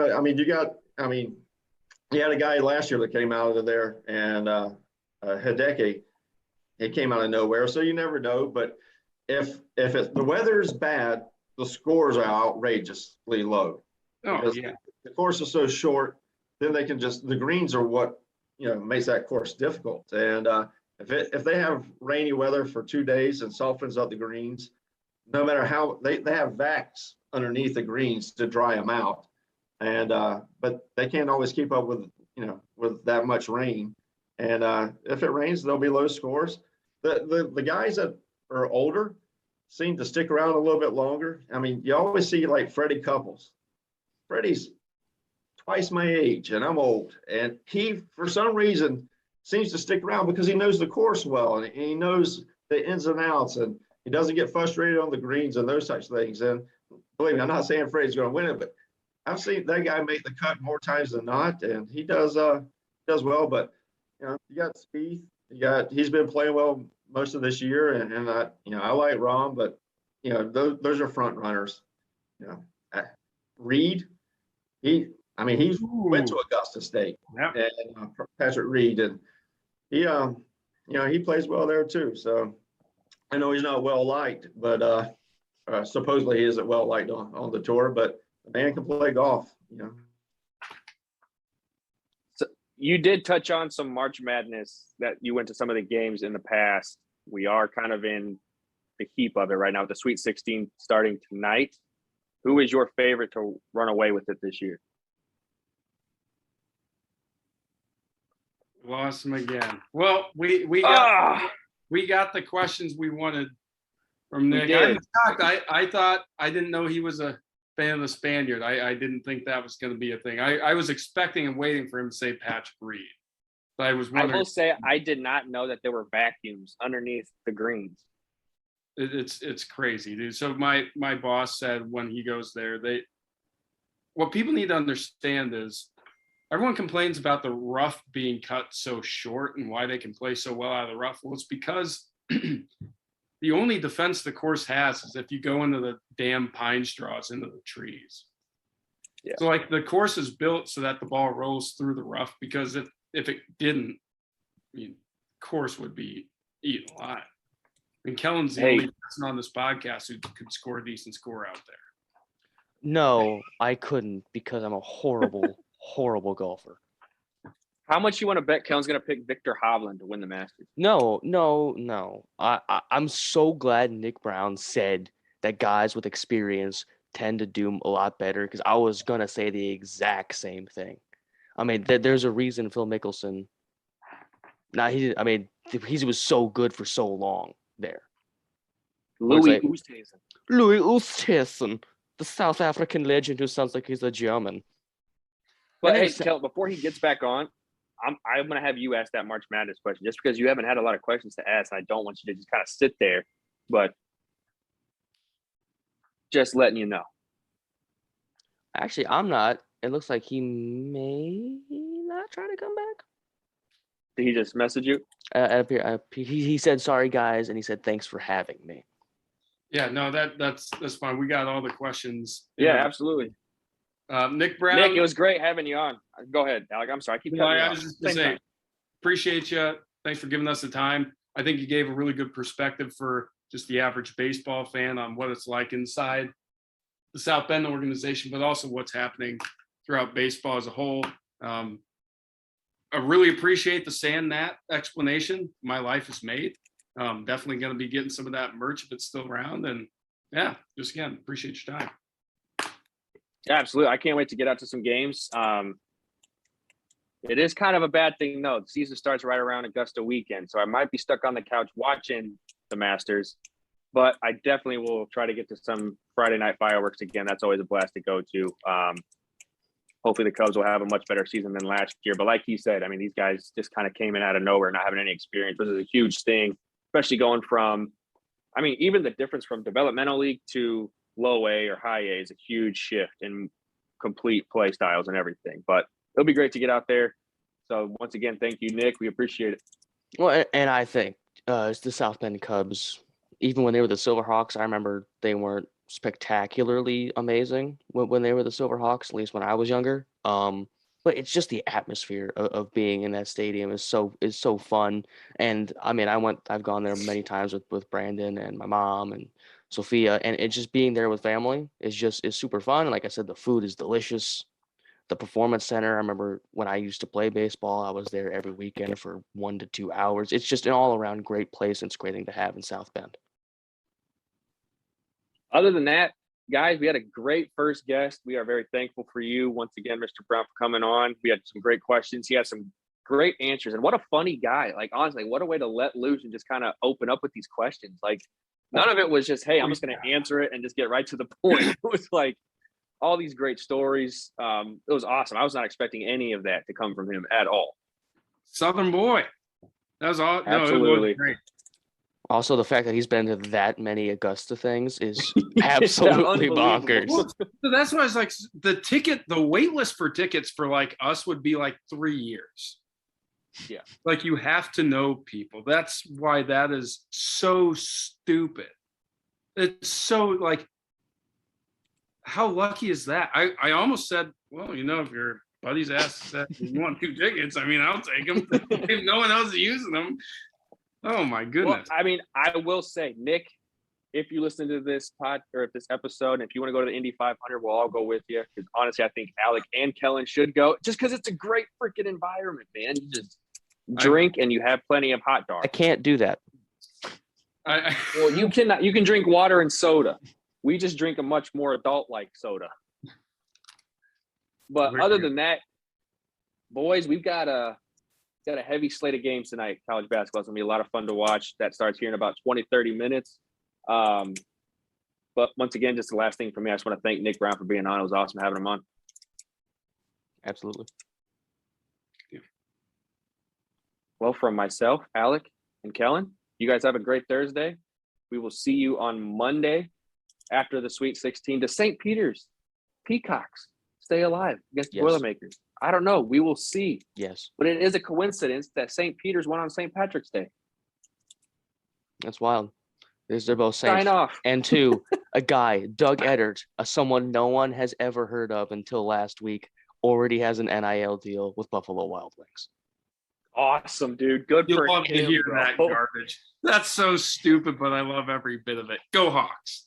had a guy last year that came out of there, and Hideki, he came out of nowhere, so you never know. But if the weather's bad, the scores are outrageously low. Oh, yeah. The course is so short, then they can the greens are what makes that course difficult. And if they have rainy weather for 2 days and softens up the greens, no matter how they have vacs underneath the greens to dry them out, and but they can't always keep up with that much rain. And if it rains, there'll be low scores. The guys that are older seem to stick around a little bit longer. I mean, you always see like Freddie Couples. Freddie's twice my age, and I'm old. And he, for some reason, seems to stick around because he knows the course well, and he knows the ins and outs, and he doesn't get frustrated on the greens and those types of things. And believe me, I'm not saying Freddie's going to win it, but I've seen that guy make the cut more times than not, and he does well. But you got Spieth, he's been playing well most of this year, and I like Rahm, but those are front runners. Reed, he went to Augusta State, Yep. and Patrick Reed, and he plays well there too. So I know he's not well liked, but supposedly he isn't well liked on the tour, but the man can play golf. So you did touch on some March Madness, that you went to some of the games in the past. We are kind of in the heap of it right now with the Sweet 16 starting tonight. Who is your favorite to run away with it this year? Lost him again. Well, we got the questions we wanted from We Nick. did. I'm shocked. I thought I didn't know he was a fan of the Spaniard. I didn't think that was going to be a thing. I was expecting and waiting for him to say Patrick Reed. But I was I wondering. will say I did not know that there were vacuums underneath the greens. It's crazy, dude. So my boss said when he goes there, what people need to understand is everyone complains about the rough being cut so short and why they can play so well out of the rough. Well, it's because the only defense the course has is if you go into the damn pine straws into the trees. Yeah. So like the course is built so that the ball rolls through the rough, because if it didn't, I mean, course would be eaten alive. And Kellen's the Hey. only person on this podcast who could score a decent score out there. No, I couldn't because I'm a horrible, horrible golfer. How much you want to bet Kellen's going to pick Victor Hovland to win the Masters? No. I'm so glad Nick Brown said that guys with experience tend to do a lot better, because I was gonna say the exact same thing. I mean, there's a reason Phil Mickelson. Now he was so good for so long there. Louis like- Oosthuizen. Louis Oosthuizen, the South African legend who sounds like he's a German. But My hey, name's- Kellen, before he gets back on, I'm going to have you ask that March Madness question, just because you haven't had a lot of questions to ask. I don't want you to just kind of sit there, but just letting you know. Actually, I'm not. It looks like he may not try to come back. Did he just message you? He said sorry guys, and he said thanks for having me. Yeah, no, that's fine. We got all the questions. Yeah, absolutely. Nick Brown. Nick, it was great having you on. Go ahead, Alec. I'm sorry. I keep No, cutting you I off. was just gonna Same say, time. appreciate you. Thanks for giving us the time. I think you gave a really good perspective for just the average baseball fan on what it's like inside the South Bend organization, but also what's happening throughout baseball as a whole. I really appreciate the Sand Nat explanation. My life is made. Definitely going to be getting some of that merch if it's still around. And yeah, just again, appreciate your time. Yeah, absolutely. I can't wait to get out to some games. It is kind of a bad thing, though. The season starts right around Augusta weekend, so I might be stuck on the couch watching the Masters, but I definitely will try to get to some Friday night fireworks again. That's always a blast to go to. Hopefully the Cubs will have a much better season than last year. But like he said, I mean, these guys just kind of came in out of nowhere, not having any experience. This is a huge thing, especially going from, I mean, even the difference from developmental league to low A or high A is a huge shift in complete play styles and everything. But it'll be great to get out there. So once again, thank you, Nick. We appreciate it. Well, and I think it's the South Bend Cubs, even when they were the Silverhawks, I remember they weren't spectacularly amazing when they were the Silverhawks, at least when I was younger. But it's just the atmosphere of being in that stadium is so fun. And I mean, I've gone there many times with Brandon and my mom and Sophia, and it's just being there with family is super fun. And like I said, the food is delicious. The Performance Center, I remember when I used to play baseball, I was there every weekend for 1 to 2 hours. It's just an all around great place, and it's a great thing to have in South Bend. Other than that, guys, we had a great first guest. We are very thankful for you once again, Mr. Brown, for coming on. We had some great questions. He had some great answers, and what a funny guy. Like, honestly, what a way to let loose and just kind of open up with these questions. Like, none of it was just, hey, I'm just going to answer it and just get right to the point. It was like all these great stories. It was awesome. I was not expecting any of that to come from him at all. Southern boy. That was all. No, it Absolutely. was great. Also, the fact that he's been to that many Augusta things is absolutely Unbelievable. bonkers. So that's why I was like, the wait list for tickets for like us would be like 3 years. Yeah. Like you have to know people. That's why that is so stupid. It's so like, how lucky is that? I almost said, well, you know, if your buddy's asked that you want 2 tickets, I mean, I'll take them. If no one else is using them. Oh my Well, goodness. I mean, I will say, Nick, if you listen to this pod or if this episode, and if you want to go to the Indy 500, we'll all go with you. Because honestly, I think Alec and Kellen should go, just because it's a great freaking environment, man. You just drink and you have plenty of hot I dogs. can't do that. Well, you cannot. You can drink water and soda. We just drink a much more adult-like soda. But Very other good. than that, boys, we've got a heavy slate of games tonight. College basketball is going to be a lot of fun to watch. That starts here in about 20, 30 minutes. But once again, just the last thing for me, I just want to thank Nick Brown for being on. It was awesome having him on. Absolutely. Well, from myself, Alec, and Kellen, you guys have a great Thursday. We will see you on Monday after the Sweet 16 to St. Peter's. Peacocks stay alive against the Yes. Boilermakers. I don't know. We will see. Yes. But it is a coincidence that St. Peter's won on St. Patrick's Day. That's wild. They're both Sign Saints. off. And two, a guy, Doug Eddard, someone no one has ever heard of until last week, already has an NIL deal with Buffalo Wild Wings. Awesome, dude. Good You'll for love to him, hear bro. that garbage. That's so stupid, but I love every bit of it. Go Hawks.